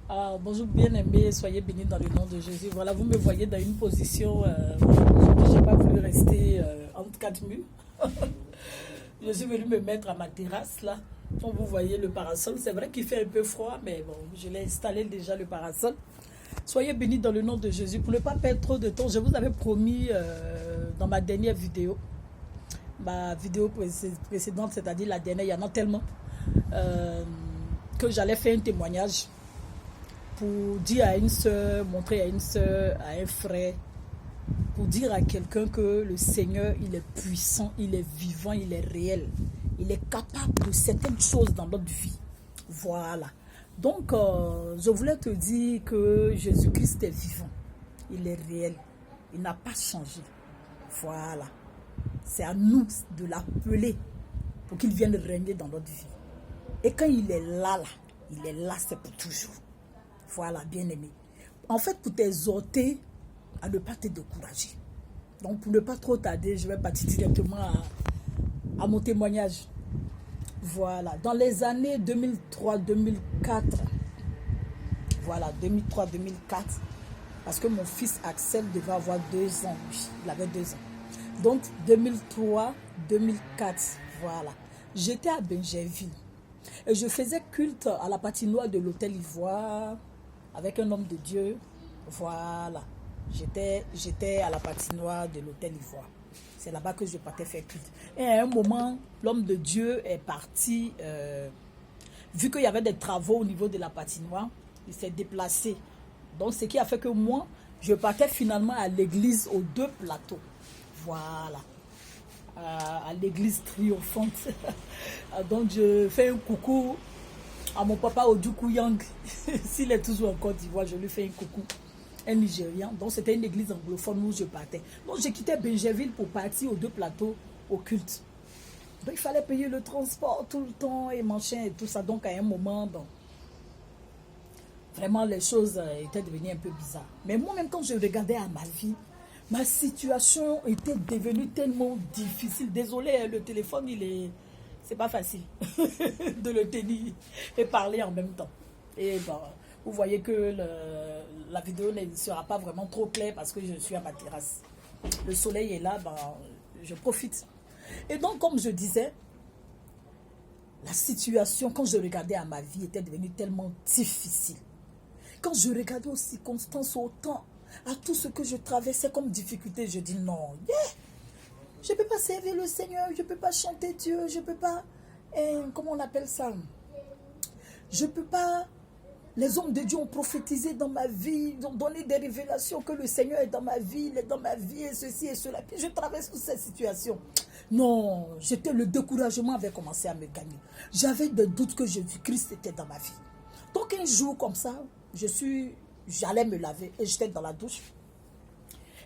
Bonjour bien-aimés, soyez bénis dans le nom de Jésus. Voilà, vous me voyez dans une position, je n'ai pas voulu rester entre quatre murs. Je suis venue me mettre à ma terrasse là. Comme vous voyez le parasol, c'est vrai qu'il fait un peu froid, mais bon, je l'ai installé déjà le parasol. Soyez bénis dans le nom de Jésus. Pour ne pas perdre trop de temps, je vous avais promis dans ma dernière vidéo, ma vidéo précédente, c'est-à-dire la dernière, il y en a tellement, que j'allais faire un témoignage pour dire à une soeur, montrer à une soeur, à un frère, pour dire à quelqu'un que le Seigneur, il est puissant, il est vivant, il est réel. Il est capable de certaines choses dans notre vie. Voilà. Donc, je voulais te dire que Jésus-Christ est vivant. Il est réel. Il n'a pas changé. Voilà. C'est à nous de l'appeler pour qu'il vienne régner dans notre vie. Et quand il est là, il est là, c'est pour toujours. Voilà, bien-aimé. En fait, pour t'exhorter à ne pas te décourager. Donc, pour ne pas trop tarder, je vais partir directement à mon témoignage. Voilà. Dans les années 2003-2004, voilà, 2003-2004, parce que mon fils Axel devait avoir 2 ans. Oui, il avait 2 ans. Donc, 2003-2004, voilà. J'étais à Benjerville. Et je faisais culte à la patinoire de l'Hôtel Ivoire avec un homme de Dieu. Voilà. J'étais à la patinoire de l'Hôtel Ivoire. C'est là-bas que je partais faire culte. Et à un moment, l'homme de Dieu est parti. Vu qu'il y avait des travaux au niveau de la patinoire, il s'est déplacé. Donc, ce qui a fait que moi, je partais finalement à l'église aux 2 plateaux. Voilà. À l'église triomphante. Donc, je fais un coucou à mon papa Oduku Yang. S'il est toujours en Côte d'Ivoire, je lui fais un coucou. Un Nigérian. Donc, c'était une église anglophone où je partais. Donc, j'ai quitté Benjerville pour partir aux 2 plateaux au culte. Donc, il fallait payer le transport tout le temps et machin et tout ça. Donc, à un moment, bon, vraiment, les choses étaient devenues un peu bizarres. Mais moi-même, quand je regardais à ma vie, ma situation était devenue tellement difficile. Désolé, le téléphone, c'est pas facile de le tenir et parler en même temps. Et bon, vous voyez que la vidéo ne sera pas vraiment trop claire parce que je suis à ma terrasse. Le soleil est là, ben, je profite. Et donc, comme je disais, la situation, quand je regardais à ma vie, était devenue tellement difficile. Quand je regardais aux circonstances, au temps, à tout ce que je traversais comme difficulté, je dis non, je ne peux pas servir le Seigneur, je ne peux pas chanter Dieu, je ne peux pas, comment on appelle ça? Je ne peux pas. Les hommes de Dieu ont prophétisé dans ma vie, ils ont donné des révélations que le Seigneur est dans ma vie, il est dans ma vie et ceci et cela. Puis je traverse toutes ces situations. Non, le découragement avait commencé à me gagner. J'avais des doutes que Jésus-Christ était dans ma vie. Donc un jour comme ça, j'allais me laver et j'étais dans la douche.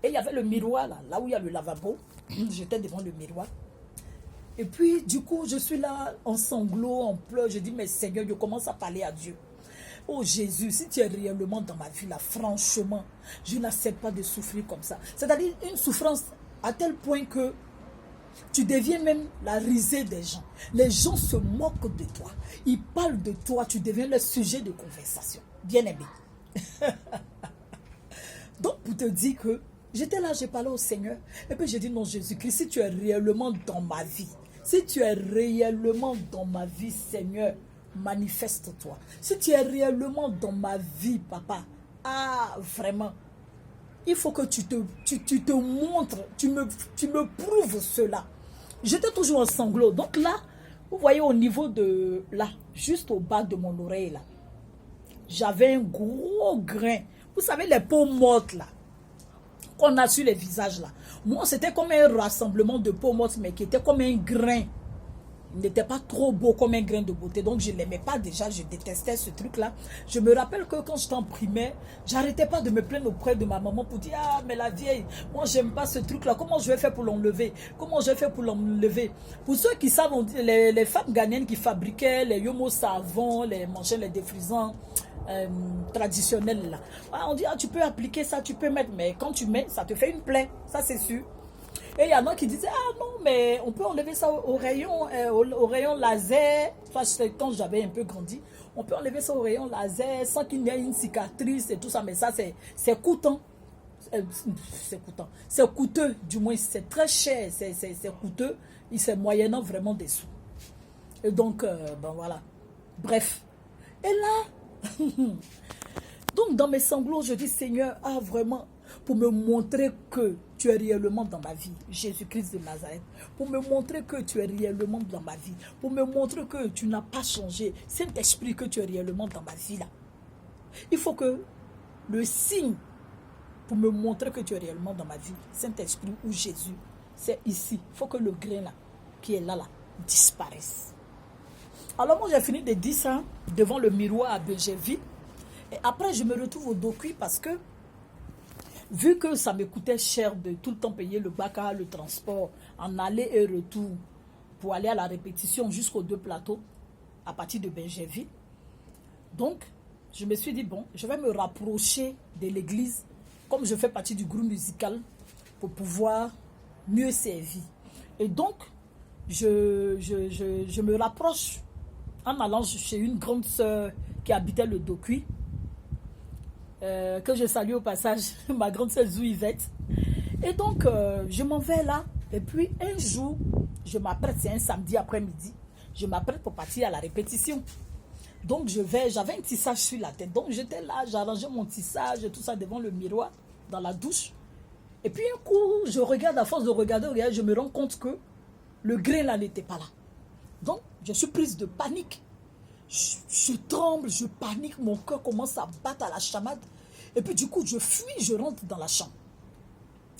Et il y avait le miroir là où il y a le lavabo. J'étais devant le miroir. Et puis du coup, je suis là en sanglots, en pleurs. Je dis, mais Seigneur, je commence à parler à Dieu. Oh Jésus, si tu es réellement dans ma vie là, franchement, je n'accepte pas de souffrir comme ça. C'est-à-dire une souffrance à tel point que tu deviens même la risée des gens. Les gens se moquent de toi. Ils parlent de toi, tu deviens le sujet de conversation. Bien aimé. Donc pour te dire que j'étais là, j'ai parlé au Seigneur. Et puis j'ai dit non Jésus-Christ, si tu es réellement dans ma vie, si tu es réellement dans ma vie Seigneur, manifeste-toi. Si tu es réellement dans ma vie, papa, vraiment, il faut que tu te montres, tu me prouves cela. J'étais toujours en sanglots. Donc là, vous voyez au niveau de, là, juste au bas de mon oreille, là, j'avais un gros grain. Vous savez, les peaux mortes, là, qu'on a sur les visages, là. Moi, c'était comme un rassemblement de peaux mortes, mais qui était comme un grain. Il n'était pas trop beau comme un grain de beauté. Donc, je ne l'aimais pas déjà. Je détestais ce truc-là. Je me rappelle que quand j'étais en primaire, j'arrêtais pas de me plaindre auprès de ma maman pour dire, ah, mais la vieille, moi, j'aime pas ce truc-là. Comment je vais faire pour l'enlever? Comment je vais faire pour l'enlever? Pour ceux qui savent, les femmes ghanéennes qui fabriquaient les yomo savons, les manchettes, les défrisants traditionnels, là. On dit, ah, tu peux appliquer ça, tu peux mettre. Mais quand tu mets, ça te fait une plaie. Ça, c'est sûr. Et il y en a qui disaient, ah non, mais on peut enlever ça au rayon laser. Enfin, quand j'avais un peu grandi, on peut enlever ça au rayon laser sans qu'il y ait une cicatrice et tout ça. Mais ça, c'est coûteux. C'est coûteux, du moins, c'est très cher, c'est coûteux. Et c'est moyennant vraiment des sous. Et donc, ben voilà. Bref. Et là, donc dans mes sanglots, je dis, Seigneur, ah vraiment, pour me montrer que tu es réellement dans ma vie, Jésus-Christ de Nazareth, pour me montrer que tu es réellement dans ma vie, pour me montrer que tu n'as pas changé, Saint-Esprit, que tu es réellement dans ma vie là. Il faut que le signe pour me montrer que tu es réellement dans ma vie, Saint-Esprit ou Jésus, c'est ici. Il faut que le grain là, qui est là, disparaisse. Alors moi j'ai fini de dire ça devant le miroir à Bergerville. Et après je me retrouve au docu parce que vu que ça me coûtait cher de tout le temps payer le BACA, le transport, en aller et retour pour aller à la répétition jusqu'aux 2 plateaux à partir de Bergerville. Donc je me suis dit bon, je vais me rapprocher de l'église comme je fais partie du groupe musical pour pouvoir mieux servir. Et donc je me rapproche en allant chez une grande sœur qui habitait le Docuy, que je salue au passage, ma grande sœur Zou Yvette. Et donc, je m'en vais là. Et puis, un jour, je m'apprête, c'est un samedi après-midi, je m'apprête pour partir à la répétition. Donc, j'avais un tissage sur la tête. Donc, j'étais là, j'arrangeais mon tissage et tout ça devant le miroir, dans la douche. Et puis, un coup, je regarde, à force de regarder, je me rends compte que le grain là n'était pas là. Donc, je suis prise de panique. Je tremble, je panique, mon cœur commence à battre à la chamade. Et puis du coup, je fuis, je rentre dans la chambre.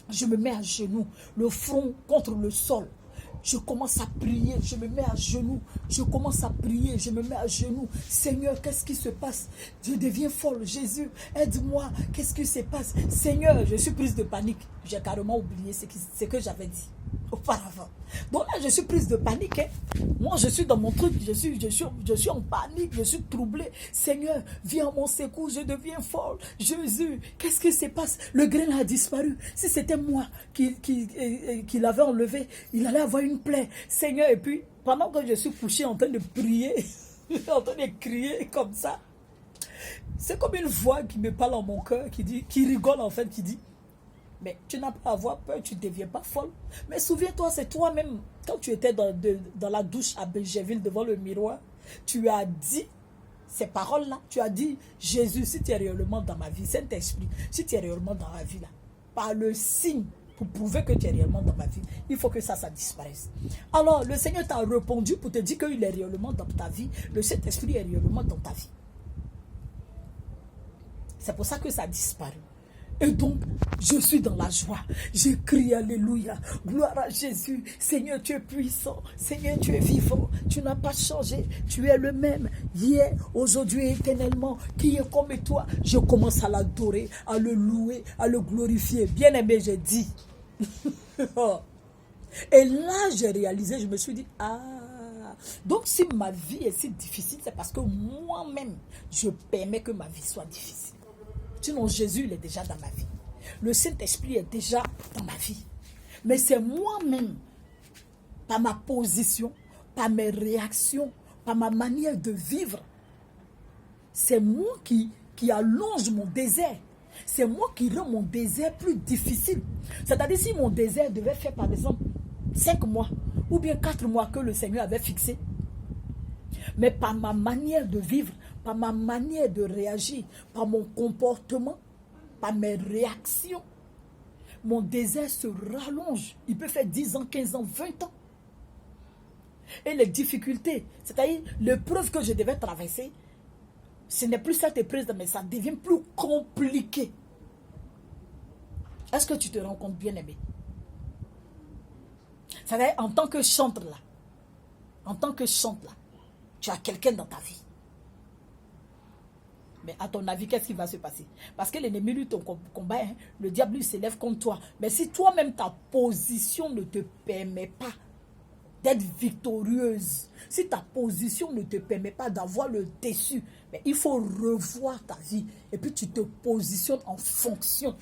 Je me mets à genoux, le front contre le sol. Je commence à prier, je me mets à genoux. Je commence à prier, je me mets à genoux. Seigneur, qu'est-ce qui se passe? Je deviens folle. Jésus, aide-moi. Qu'est-ce qui se passe? Seigneur, je suis prise de panique. J'ai carrément oublié ce que j'avais dit auparavant. Donc là, je suis prise de panique. Hein. Moi, je suis dans mon truc. Je suis en panique. Je suis troublée. Seigneur, viens à mon secours. Je deviens folle. Jésus, qu'est-ce qui se passe? Le grain a disparu. Si c'était moi qui l'avait enlevé, il allait avoir une plaie. Seigneur, et puis, pendant que je suis couchée en train de prier, en train de crier comme ça, c'est comme une voix qui me parle en mon cœur, qui rigole en fait, qui dit, mais tu n'as pas à avoir peur, tu ne deviens pas folle. Mais souviens-toi, c'est toi-même, quand tu étais dans la douche à Bergerville devant le miroir, tu as dit ces paroles-là, tu as dit, Jésus, si tu es réellement dans ma vie, Saint-Esprit, si tu es réellement dans ma vie là, par le signe, pour prouver que tu es réellement dans ma vie, il faut que ça disparaisse. Alors, le Seigneur t'a répondu pour te dire qu'il est réellement dans ta vie, le Saint-Esprit est réellement dans ta vie. C'est pour ça que ça a disparu. Et donc, je suis dans la joie. Je crie Alléluia. Gloire à Jésus. Seigneur, tu es puissant. Seigneur, tu es vivant. Tu n'as pas changé. Tu es le même. Hier, aujourd'hui et éternellement. Qui est comme toi? Je commence à l'adorer, à le louer, à le glorifier. Bien aimé, j'ai dit. Et là, j'ai réalisé, je me suis dit, ah. Donc, si ma vie est si difficile, c'est parce que moi-même, je permets que ma vie soit difficile. Sinon, Jésus, il est déjà dans ma vie. Le Saint-Esprit est déjà dans ma vie. Mais c'est moi-même, par ma position, par mes réactions, par ma manière de vivre. C'est moi qui allonge mon désert. C'est moi qui rend mon désert plus difficile. C'est-à-dire, si mon désert devait faire, par exemple, 5 mois ou bien 4 mois que le Seigneur avait fixé, mais par ma manière de vivre, par ma manière de réagir, par mon comportement, par mes réactions, mon désert se rallonge. Il peut faire 10 ans, 15 ans, 20 ans. Et les difficultés, c'est-à-dire l'épreuve que je devais traverser, ce n'est plus cette épreuve, mais ça devient plus compliqué. Est-ce que tu te rends compte, bien aimé? C'est-à-dire, en tant que chantre là, tu as quelqu'un dans ta vie. Mais à ton avis, qu'est-ce qui va se passer? Parce que l'ennemi lutte ton combat, hein, le diable lui s'élève contre toi. Mais si toi-même ta position ne te permet pas d'être victorieuse, si ta position ne te permet pas d'avoir le dessus, mais il faut revoir ta vie et puis tu te positionnes en fonction.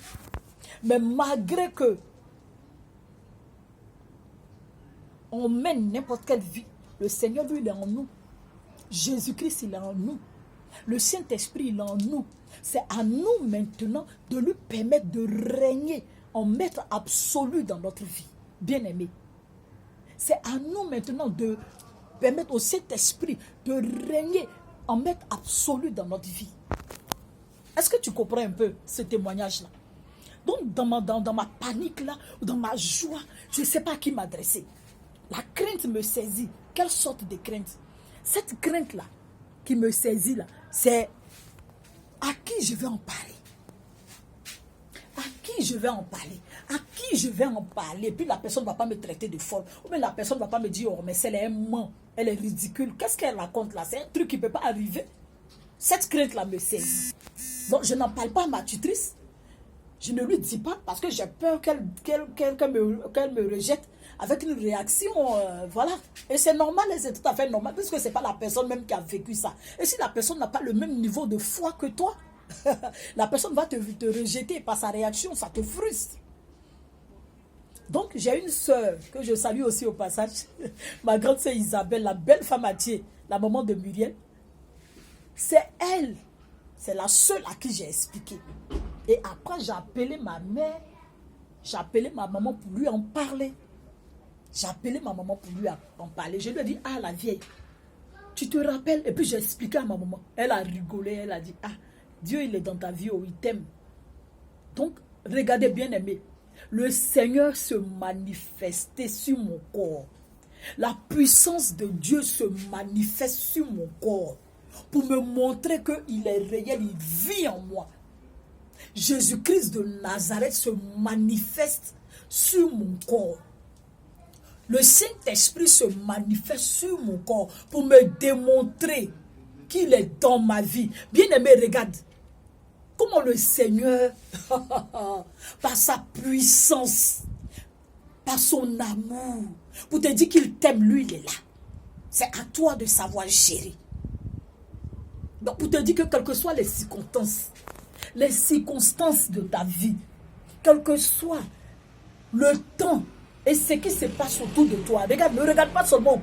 Mais malgré que On mène n'importe quelle vie. Le Seigneur, lui, il est en nous. Jésus-Christ, il est en nous. Le Saint-Esprit, il est en nous. C'est à nous maintenant de lui permettre de régner en maître absolu dans notre vie. Bien-aimé. C'est à nous maintenant de permettre au Saint-Esprit de régner en maître absolu dans notre vie. Est-ce que tu comprends un peu ce témoignage-là? Donc, dans ma panique-là, ou dans ma joie, je ne sais pas à qui m'adresser. La crainte me saisit. Quelle sorte de crainte? Cette crainte-là qui me saisit, là, c'est à qui je vais en parler? À qui je vais en parler? À qui je vais en parler? Puis la personne ne va pas me traiter de folle. Ou bien la personne ne va pas me dire, oh, mais c'est un ment. Elle est ridicule. Qu'est-ce qu'elle raconte là? C'est un truc qui ne peut pas arriver. Cette crainte-là me saisit. Donc, je n'en parle pas à ma tutrice. Je ne lui dis pas parce que j'ai peur qu'elle me rejette avec une réaction. Voilà. Et c'est normal, et c'est tout à fait normal, puisque ce n'est pas la personne même qui a vécu ça. Et si la personne n'a pas le même niveau de foi que toi, la personne va te rejeter par sa réaction, ça te frustre. Donc, j'ai une sœur que je salue aussi au passage, ma grande sœur Isabelle, la belle femme à Thiers, la maman de Muriel. C'est elle, c'est la seule à qui j'ai expliqué. Et après, j'ai appelé ma mère, j'ai appelé ma maman pour lui en parler. J'ai appelé ma maman pour lui en parler. Je lui ai dit, ah, la vieille, tu te rappelles? Et puis j'ai expliqué à ma maman. Elle a rigolé, elle a dit, ah, Dieu, il est dans ta vie, oh, il t'aime. Donc, regardez bien aimé, le Seigneur se manifestait sur mon corps. La puissance de Dieu se manifeste sur mon corps pour me montrer qu'il est réel, il vit en moi. Jésus-Christ de Nazareth se manifeste sur mon corps. Le Saint-Esprit se manifeste sur mon corps pour me démontrer qu'il est dans ma vie. Bien-aimé, regarde comment le Seigneur, par sa puissance, par son amour, pour te dire qu'il t'aime, lui, il est là. C'est à toi de savoir gérer. Donc, pour te dire que quelles que soient les circonstances de ta vie, quel que soit le temps et ce qui se passe autour de toi. Regarde, ne regarde pas seulement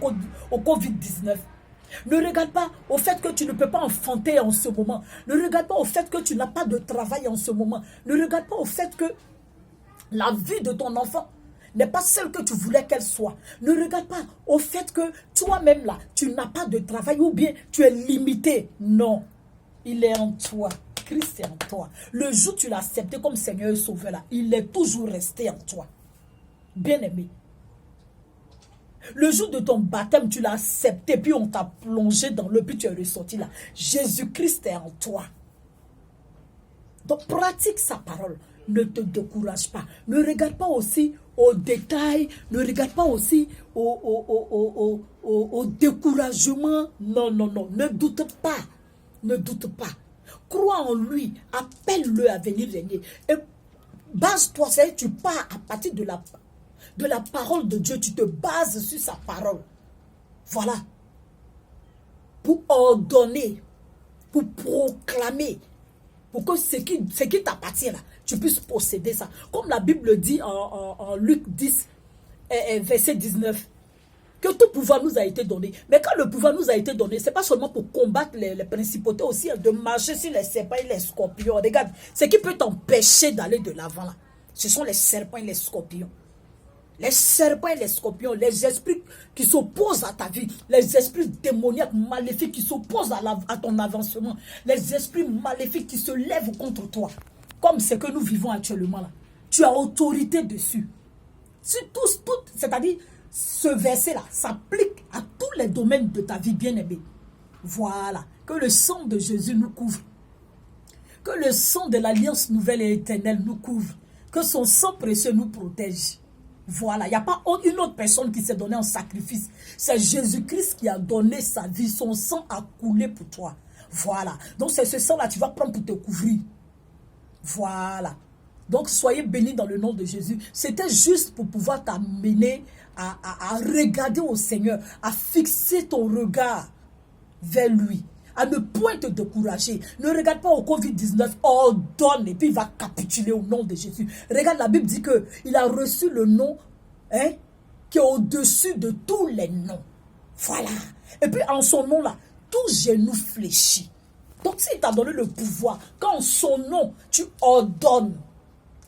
au Covid-19. Ne regarde pas au fait que tu ne peux pas enfanter en ce moment. Ne regarde pas au fait que tu n'as pas de travail en ce moment. Ne regarde pas au fait que la vie de ton enfant n'est pas celle que tu voulais qu'elle soit. Ne regarde pas au fait que toi-même là, tu n'as pas de travail ou bien tu es limité. Non, il est en toi. Christ est en toi. Le jour où tu l'as accepté comme Seigneur et Sauveur là, il est toujours resté en toi. Bien-aimé. Le jour de ton baptême, tu l'as accepté, puis on t'a plongé dans l'eau, puis tu es ressorti là. Jésus-Christ est en toi. Donc, pratique sa parole. Ne te décourage pas. Ne regarde pas aussi aux détails. Ne regarde pas aussi au découragement. Non, non, non. Ne doute pas. Ne doute pas. Crois en lui. Appelle-le à venir régner. Et base-toi, tu pars à partir de la parole de Dieu. Tu te bases sur sa parole. Voilà. Pour ordonner. Pour proclamer. Pour que ce qui t'appartient là, tu puisses posséder ça. Comme la Bible dit en Luc 10, verset 19, que tout pouvoir nous a été donné. Mais quand le pouvoir nous a été donné, ce n'est pas seulement pour combattre les principautés aussi, de marcher sur les serpents et les scorpions. Regarde, ce qui peut t'empêcher d'aller de l'avant là, ce sont les serpents et les scorpions. Les serpents et les scorpions, les esprits qui s'opposent à ta vie, les esprits démoniaques, maléfiques qui s'opposent à ton avancement, les esprits maléfiques qui se lèvent contre toi, comme ce que nous vivons actuellement là. Tu as autorité dessus. C'est-à-dire, ce verset-là s'applique à tous les domaines de ta vie, bien-aimée. Voilà. Que le sang de Jésus nous couvre. Que le sang de l'Alliance nouvelle et éternelle nous couvre. Que son sang précieux nous protège. Voilà, il n'y a pas une autre personne qui s'est donnée en sacrifice. C'est Jésus-Christ qui a donné sa vie. Son sang a coulé pour toi. Voilà. Donc c'est ce sang-là que tu vas prendre pour te couvrir. Voilà. Donc soyez bénis dans le nom de Jésus. C'était juste pour pouvoir t'amener à regarder au Seigneur, à fixer ton regard vers lui. À ne point te décourager. Ne regarde pas au Covid-19. Ordonne et puis il va capituler au nom de Jésus. Regarde, la Bible dit qu'il a reçu le nom qui est au-dessus de tous les noms. Voilà. Et puis en son nom-là, tout genou fléchit. Donc s'il t'a donné le pouvoir, quand en son nom, tu ordonnes,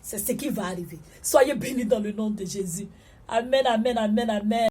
c'est ce qui va arriver. Soyez bénis dans le nom de Jésus. Amen, amen, amen, amen.